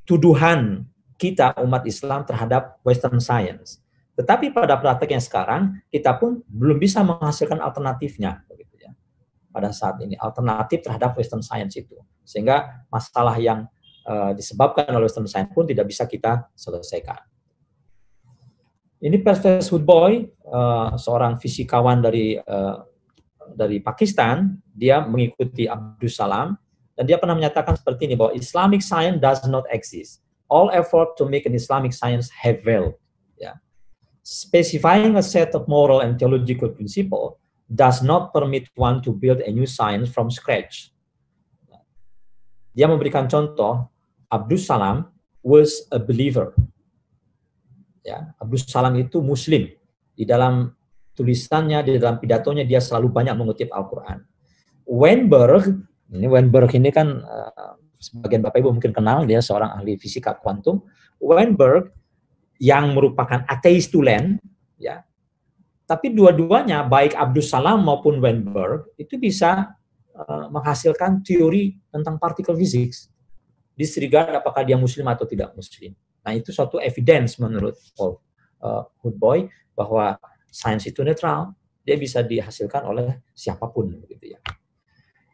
tuduhan kita umat Islam terhadap Western science. Tetapi pada prakteknya sekarang, kita pun belum bisa menghasilkan alternatifnya, begitu ya. Pada saat ini, alternatif terhadap Western Science itu. Sehingga masalah yang disebabkan oleh Western Science pun tidak bisa kita selesaikan. Ini Pervez Hoodbhoy, seorang fisikawan dari Pakistan, dia mengikuti Abdus Salam, dan dia pernah menyatakan seperti ini, bahwa Islamic science does not exist. All effort to make an Islamic science have failed. Ya. Specifying a set of moral and theological principles does not permit one to build a new science from scratch. Dia memberikan contoh, Abdus Salam was a believer. Ya, Abdus Salam itu Muslim. Di dalam tulisannya, di dalam pidatonya, dia selalu banyak mengutip Al-Quran. Weinberg ini kan sebagian Bapak Ibu mungkin kenal, dia seorang ahli fisika kuantum. Weinberg yang merupakan ateis tulen, ya. Tapi dua-duanya, baik Abdus Salam maupun Weinberg, itu bisa menghasilkan teori tentang particle physics. Disregard apakah dia Muslim atau tidak Muslim. Nah, itu suatu evidence menurut Paul Hoodbhoy bahwa sains itu netral, dia bisa dihasilkan oleh siapapun, begitu ya.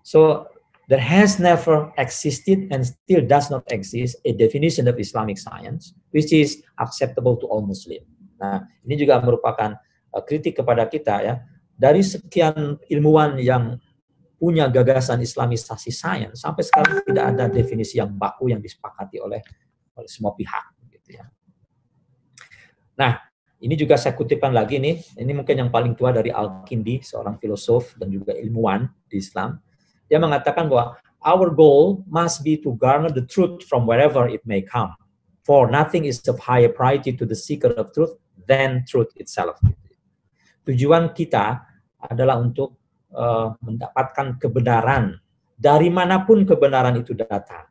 So there has never existed and still does not exist a definition of Islamic science which is acceptable to all Muslim. Nah, ini juga merupakan kritik kepada kita ya. Dari sekian ilmuwan yang punya gagasan Islamisasi sains, sampai sekarang tidak ada definisi yang baku yang disepakati oleh semua pihak, gitu ya. Nah, ini juga saya kutipkan lagi nih. Ini mungkin yang paling tua dari Al-Kindi, seorang filosof dan juga ilmuwan di Islam. Dia mengatakan bahwa our goal must be to garner the truth from wherever it may come. For nothing is of higher priority to the seeker of truth than truth itself. Tujuan kita adalah untuk mendapatkan kebenaran dari manapun kebenaran itu datang.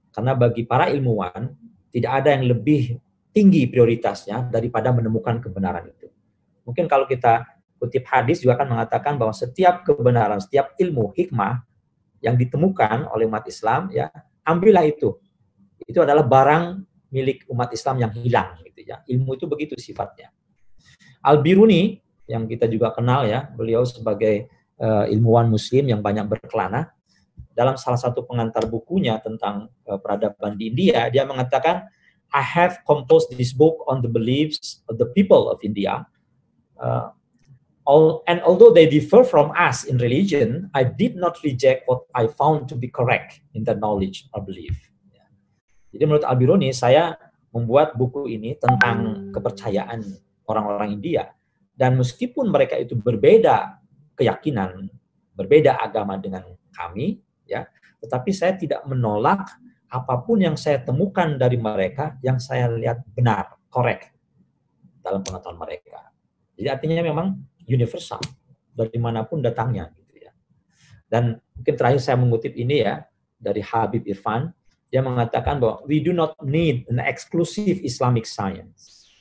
Karena bagi para ilmuwan tidak ada yang lebih tinggi prioritasnya daripada menemukan kebenaran itu. Mungkin kalau kita kutip hadis juga akan mengatakan bahwa setiap kebenaran, setiap ilmu hikmah yang ditemukan oleh umat Islam, ya ambillah itu. Itu adalah barang milik umat Islam yang hilang, gitu ya. Ilmu itu begitu sifatnya. Al-Biruni yang kita juga kenal ya, beliau sebagai ilmuwan Muslim yang banyak berkelana. Dalam salah satu pengantar bukunya tentang peradaban di India, dia mengatakan, I have composed this book on the beliefs of the people of India. And although they differ from us in religion, I did not reject what I found to be correct in the knowledge or belief. Jadi menurut Al-Biruni, saya membuat buku ini tentang kepercayaan orang-orang India. Dan meskipun mereka itu berbeda keyakinan, berbeda agama dengan kami, ya, tetapi saya tidak menolak apapun yang saya temukan dari mereka yang saya lihat benar, correct dalam pengetahuan mereka. Jadi artinya memang universal dari manapun datangnya, gitu ya. Dan mungkin terakhir saya mengutip ini ya dari Habib Irfan, dia mengatakan bahwa we do not need an exclusive Islamic science,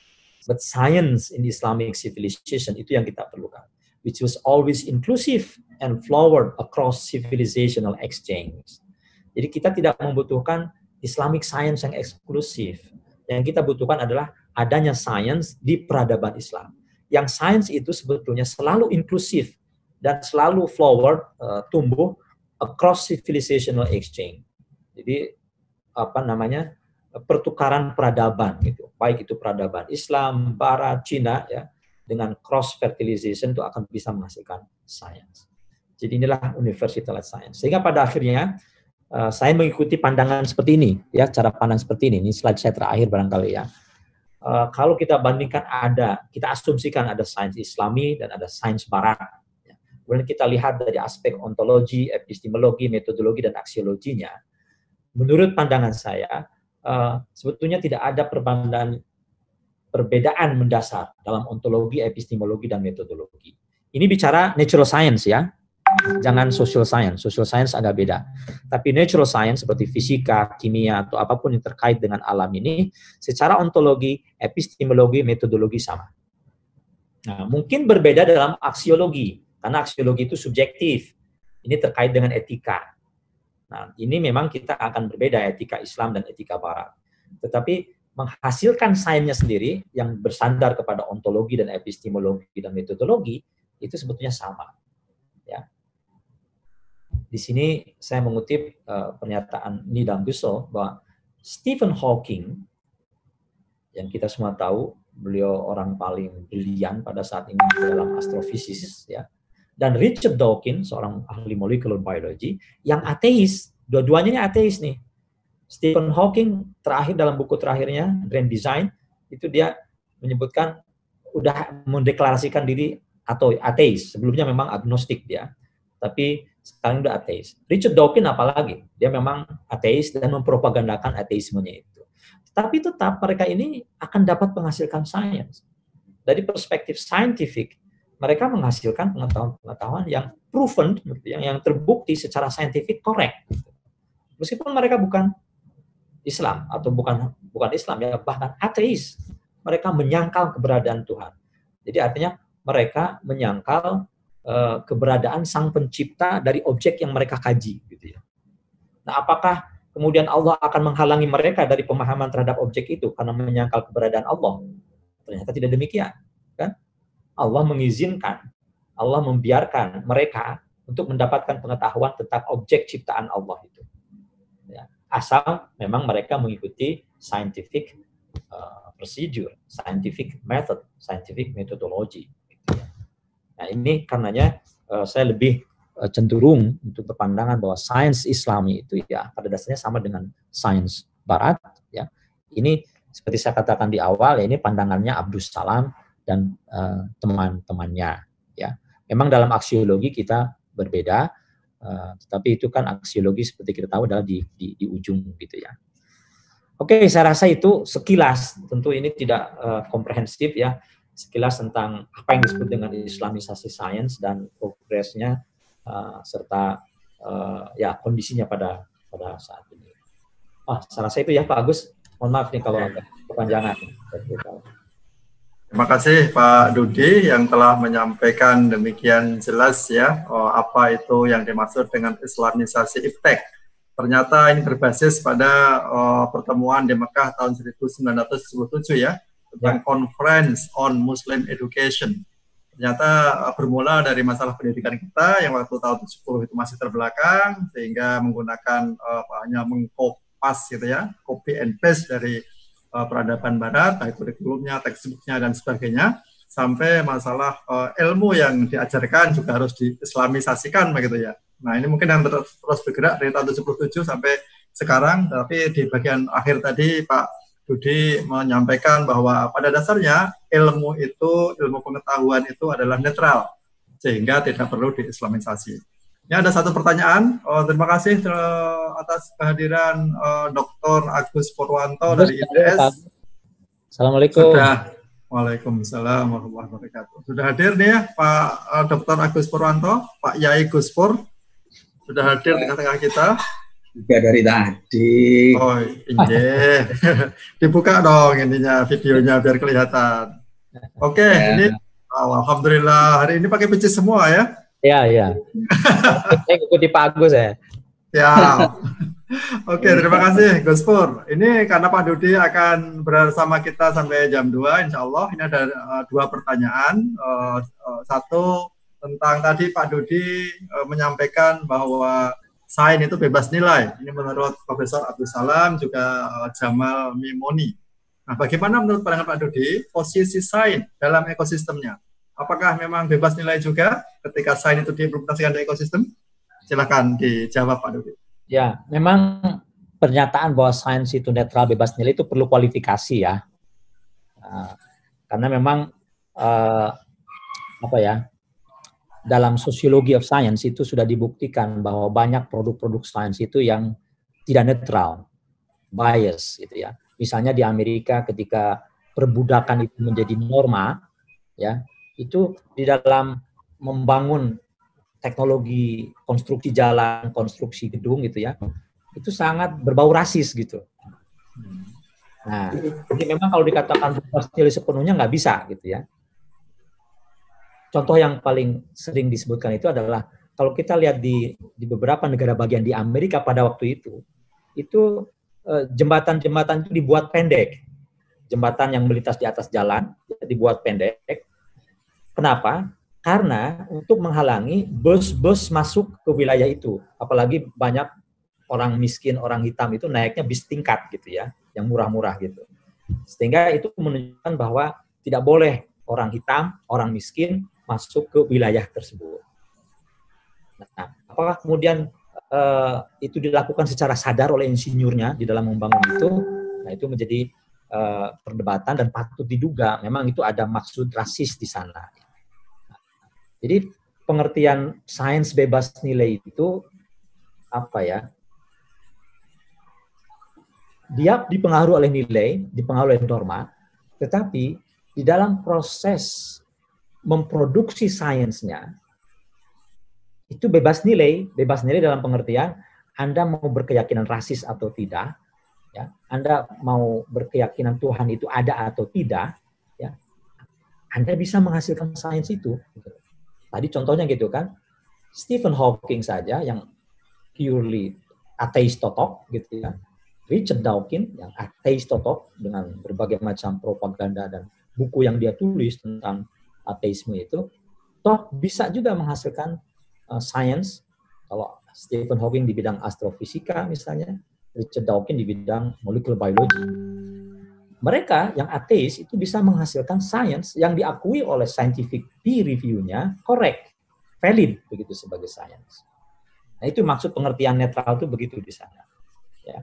but science in Islamic civilization, itu yang kita perlukan. which was always inclusive and flowered across civilizational exchange. Jadi kita tidak membutuhkan Islamic science yang eksklusif. Yang kita butuhkan adalah adanya science di peradaban Islam. Yang science itu sebetulnya selalu inklusif dan selalu flowered, tumbuh across civilizational exchange. Jadi pertukaran peradaban gitu. Baik itu peradaban Islam, Barat, Cina ya, dengan cross fertilization itu akan bisa menghasilkan science. Jadi inilah universal science. Sehingga pada akhirnya saya mengikuti pandangan seperti ini ya, cara pandang seperti ini. Ini slide saya terakhir barangkali ya. Kalau kita bandingkan kita asumsikan ada sains Islami dan ada sains Barat. Ya. Kemudian kita lihat dari aspek ontologi, epistemologi, metodologi dan aksiologinya. Menurut pandangan saya, sebetulnya tidak ada perbedaan mendasar dalam ontologi, epistemologi, dan metodologi. Ini bicara natural science ya, jangan social science. Social science agak beda. Tapi natural science seperti fisika, kimia, atau apapun yang terkait dengan alam ini, secara ontologi, epistemologi, metodologi sama. Nah, mungkin berbeda dalam aksiologi, karena aksiologi itu subjektif. Ini terkait dengan etika. Nah, ini memang kita akan berbeda etika Islam dan etika Barat. Tetapi menghasilkan sainsnya sendiri yang bersandar kepada ontologi dan epistemologi dan metodologi itu sebetulnya sama. Ya. Di sini saya mengutip pernyataan Needham Gussel bahwa Stephen Hawking, yang kita semua tahu beliau orang paling brilian pada saat ini dalam astrofisis, ya, dan Richard Dawkins, seorang ahli molecular biology, yang ateis, dua-duanya ateis nih. Stephen Hawking terakhir dalam buku terakhirnya, Grand Design, itu dia menyebutkan, udah mendeklarasikan diri atau ateis, sebelumnya memang agnostik dia, tapi sekarang udah ateis. Richard Dawkins apalagi, dia memang ateis dan mempropagandakan ateismenya itu. Tapi tetap mereka ini akan dapat menghasilkan sains. Dari perspektif saintifik, mereka menghasilkan pengetahuan yang proven, yang terbukti secara saintifik korek. Meskipun mereka bukan Islam atau bukan Islam, ya bahkan ateis, mereka menyangkal keberadaan Tuhan. Jadi artinya mereka menyangkal keberadaan Sang Pencipta dari objek yang mereka kaji, gitu ya. Nah, apakah kemudian Allah akan menghalangi mereka dari pemahaman terhadap objek itu karena menyangkal keberadaan Allah? Ternyata tidak demikian, kan? Allah mengizinkan, Allah membiarkan mereka untuk mendapatkan pengetahuan tentang objek ciptaan Allah itu. Ya. Asal memang mereka mengikuti scientific procedure, scientific method, scientific methodology. Gitu ya. Nah, ini karenanya saya lebih cenderung untuk berpandangan bahwa sains Islami itu ya pada dasarnya sama dengan sains Barat. Ya. Ini seperti saya katakan di awal, ya, ini pandangannya Abdus Salam dan teman-temannya. Ya, memang dalam aksiologi kita berbeda, tetapi itu kan aksiologi seperti kita tahu adalah di ujung gitu ya. Oke, saya rasa itu sekilas, tentu ini tidak komprehensif ya, sekilas tentang apa yang disebut dengan Islamisasi sains dan progresnya serta ya kondisinya pada saat ini. Saya rasa itu ya Pak Agus. Mohon maaf nih kalau ada kepanjangan. Terima kasih Pak Dudi yang telah menyampaikan demikian jelas ya apa itu yang dimaksud dengan Islamisasi iptek. Ternyata ini berbasis pada pertemuan di Mekah tahun 1977 ya, tentang Conference on Muslim Education. Ternyata bermula dari masalah pendidikan kita yang waktu tahun 70 itu masih terbelakang, sehingga menggunakan hanya mengkopas gitu ya, copy and paste dari peradaban Barat, baik kurikulumnya, textbooknya dan sebagainya, sampai masalah ilmu yang diajarkan juga harus diislamisasikan begitu ya. Nah, ini mungkin yang terus bergerak dari tahun 77 sampai sekarang, tapi di bagian akhir tadi Pak Dudi menyampaikan bahwa pada dasarnya ilmu pengetahuan itu adalah netral, sehingga tidak perlu diislamisasi. Ini ada satu pertanyaan. Terima kasih atas kehadiran Dr. Agus Purwanto dari ITS. Assalamualaikum. Waalaikumsalam warahmatullahi wabarakatuh. Sudah hadir nih ya Pak Dr. Agus Purwanto, Pak Yai Guspur. Sudah hadir di tengah-tengah kita. Juga dari tadi. Oh, iya. Dibuka dong intinya videonya biar kelihatan. Oke, ini Oh, alhamdulillah hari ini pakai PC semua ya. Ya. Saya ikuti Pak Agus ya. Ya. Oke, terima kasih Gus Pur. Ini karena Pak Dudi akan bersama kita sampai jam 2, insya Allah. Ini ada 2 pertanyaan. Satu tentang tadi Pak Dudi menyampaikan bahwa sains itu bebas nilai. Ini menurut Profesor Abdul Salam, juga Jamal Mimoni. Nah, bagaimana menurut pandangan Pak Dudi posisi sains dalam ekosistemnya? Apakah memang bebas nilai juga ketika sains itu diimplementasikan di ekosistem? Silakan dijawab Pak Dudi. Ya, memang pernyataan bahwa sains itu netral bebas nilai itu perlu kualifikasi ya. Karena memang dalam sosiologi of science itu sudah dibuktikan bahwa banyak produk-produk sains itu yang tidak netral, bias gitu ya. Misalnya di Amerika ketika perbudakan itu menjadi norma, ya, itu di dalam membangun teknologi konstruksi jalan, konstruksi gedung gitu ya, itu sangat berbau rasis gitu. Nah, jadi memang kalau dikatakan bebas nilai sepenuhnya nggak bisa gitu ya. Contoh yang paling sering disebutkan itu adalah kalau kita lihat di beberapa negara bagian di Amerika pada waktu itu jembatan-jembatan itu dibuat pendek. Jembatan yang melintas di atas jalan dibuat pendek. Kenapa? Karena untuk menghalangi bus-bus masuk ke wilayah itu. Apalagi banyak orang miskin, orang hitam itu naiknya bis tingkat gitu ya, yang murah-murah gitu. Sehingga itu menunjukkan bahwa tidak boleh orang hitam, orang miskin masuk ke wilayah tersebut. Nah, apakah kemudian itu dilakukan secara sadar oleh insinyurnya di dalam membangun itu? Nah, itu menjadi perdebatan dan patut diduga memang itu ada maksud rasis di sana. Jadi pengertian sains bebas nilai itu apa ya? Dia dipengaruhi oleh nilai, dipengaruhi oleh norma, tetapi di dalam proses memproduksi sainsnya itu bebas nilai dalam pengertian Anda mau berkeyakinan rasis atau tidak, ya, Anda mau berkeyakinan Tuhan itu ada atau tidak, ya, Anda bisa menghasilkan sains itu. Tadi contohnya gitu kan, Stephen Hawking saja yang purely ateis totok gitu ya, Richard Dawkins yang ateis totok dengan berbagai macam propaganda dan buku yang dia tulis tentang ateisme itu, toh bisa juga menghasilkan sains. Kalau Stephen Hawking di bidang astrofisika misalnya, Richard Dawkins di bidang molecular biology. Mereka yang ateis itu bisa menghasilkan sains yang diakui oleh scientific peer review-nya correct, valid begitu sebagai sains. Nah, itu maksud pengertian netral itu begitu di sana. Ya.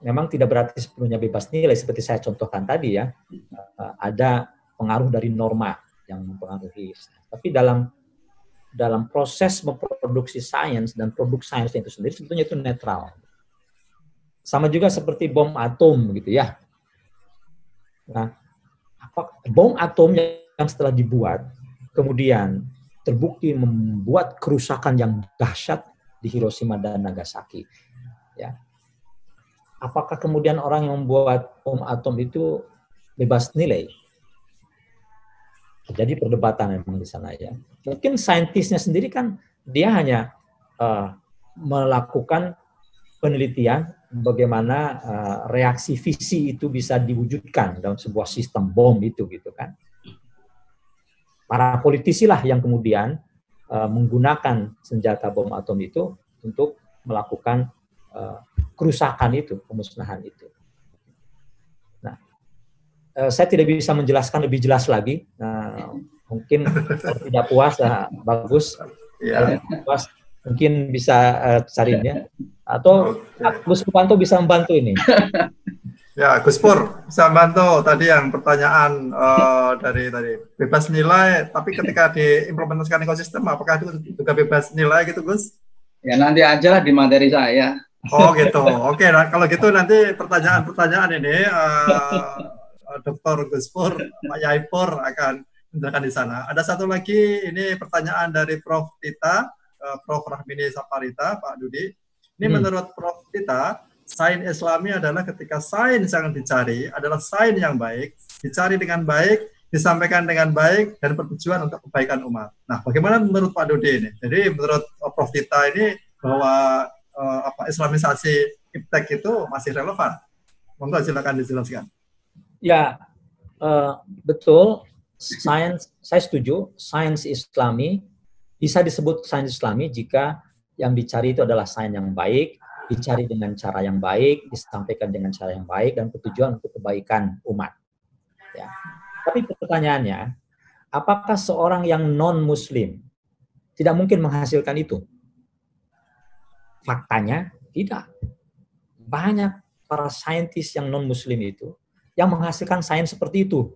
Memang tidak berarti sepenuhnya bebas nilai seperti saya contohkan tadi ya. Ada pengaruh dari norma yang mempengaruhi. Tapi dalam proses memproduksi sains dan produk sains itu sendiri sebetulnya itu netral. Sama juga seperti bom atom gitu ya. Nah, bom atom yang setelah dibuat kemudian terbukti membuat kerusakan yang dahsyat di Hiroshima dan Nagasaki. Ya. Apakah kemudian orang yang membuat bom atom itu bebas nilai? Jadi perdebatan memang di sana ya. Mungkin saintisnya sendiri kan dia hanya melakukan penelitian bagaimana reaksi fisi itu bisa diwujudkan dalam sebuah sistem bom itu gitu kan. Para politisi lah yang kemudian menggunakan senjata bom atom itu untuk melakukan kerusakan itu, pemusnahan itu. Nah, saya tidak bisa menjelaskan lebih jelas lagi. Mungkin kalau tidak puas, bagus. Ya. Puas, mungkin bisa carinya. Atau Gus Pupanto bisa membantu ini. Ya, Gus Pur bisa membantu tadi yang pertanyaan dari bebas nilai, tapi ketika diimplementasikan ekosistem, apakah itu juga bebas nilai gitu, Gus? Ya nanti aja lah di materi saya. Oh gitu, oke. Nah, kalau gitu nanti pertanyaan-pertanyaan ini Dr. Gus Pur, Pak Yaipur akan menjelaskan di sana. Ada satu lagi, ini pertanyaan dari Prof. Tita, Prof. Rahmini Saparita, Pak Dudi. Ini menurut Prof. Tita, sains Islami adalah ketika sains yang dicari adalah sains yang baik, dicari dengan baik, disampaikan dengan baik, dan bertujuan untuk kebaikan umat. Nah, bagaimana menurut Pak Dodi ini? Jadi menurut Prof. Tita ini bahwa Islamisasi iptek itu masih relevan. Monggo silakan dijelaskan. Ya, betul. Sains, saya setuju. Sains Islami bisa disebut sains Islami jika yang dicari itu adalah sains yang baik, dicari dengan cara yang baik, disampaikan dengan cara yang baik, dan bertujuan untuk kebaikan umat. Ya. Tapi pertanyaannya, apakah seorang yang non-Muslim tidak mungkin menghasilkan itu? Faktanya tidak. Banyak para saintis yang non-Muslim itu yang menghasilkan sains seperti itu.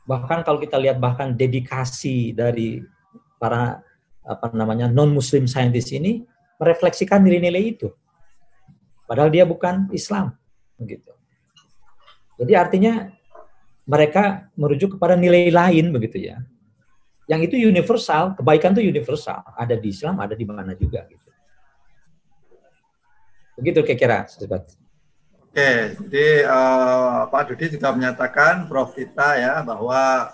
Bahkan kalau kita lihat bahkan dedikasi dari para non-Muslim saintis ini merefleksikan nilai-nilai itu. Padahal dia bukan Islam, begitu. Jadi artinya mereka merujuk kepada nilai lain, begitu ya. Yang itu universal, kebaikan itu universal, ada di Islam, ada di mana juga, gitu. Begitu kira-kira, sobat. Oke, jadi Pak Dodi juga menyatakan, Prof. Tita ya, bahwa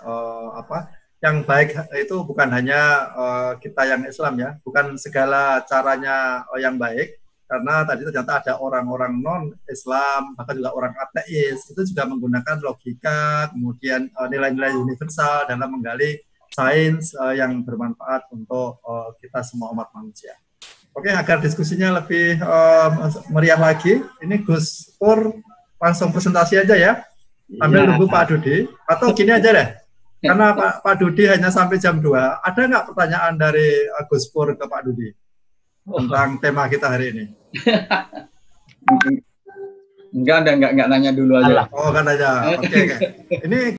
yang baik itu bukan hanya kita yang Islam ya, bukan segala caranya yang baik, karena tadi ternyata ada orang-orang non-Islam, bahkan juga orang ateis, itu juga menggunakan logika, kemudian nilai-nilai universal dalam menggali sains yang bermanfaat untuk kita semua umat manusia. Oke, agar diskusinya lebih meriah lagi, ini Gus Pur langsung presentasi aja ya, sambil nunggu Pak Dodi, atau gini aja deh, karena Pak Dodi hanya sampai jam 2, ada nggak pertanyaan dari Gus Pur ke Pak Dodi tentang tema kita hari ini? Enggak nanya dulu aja. Oh, kan aja. Oke. Ini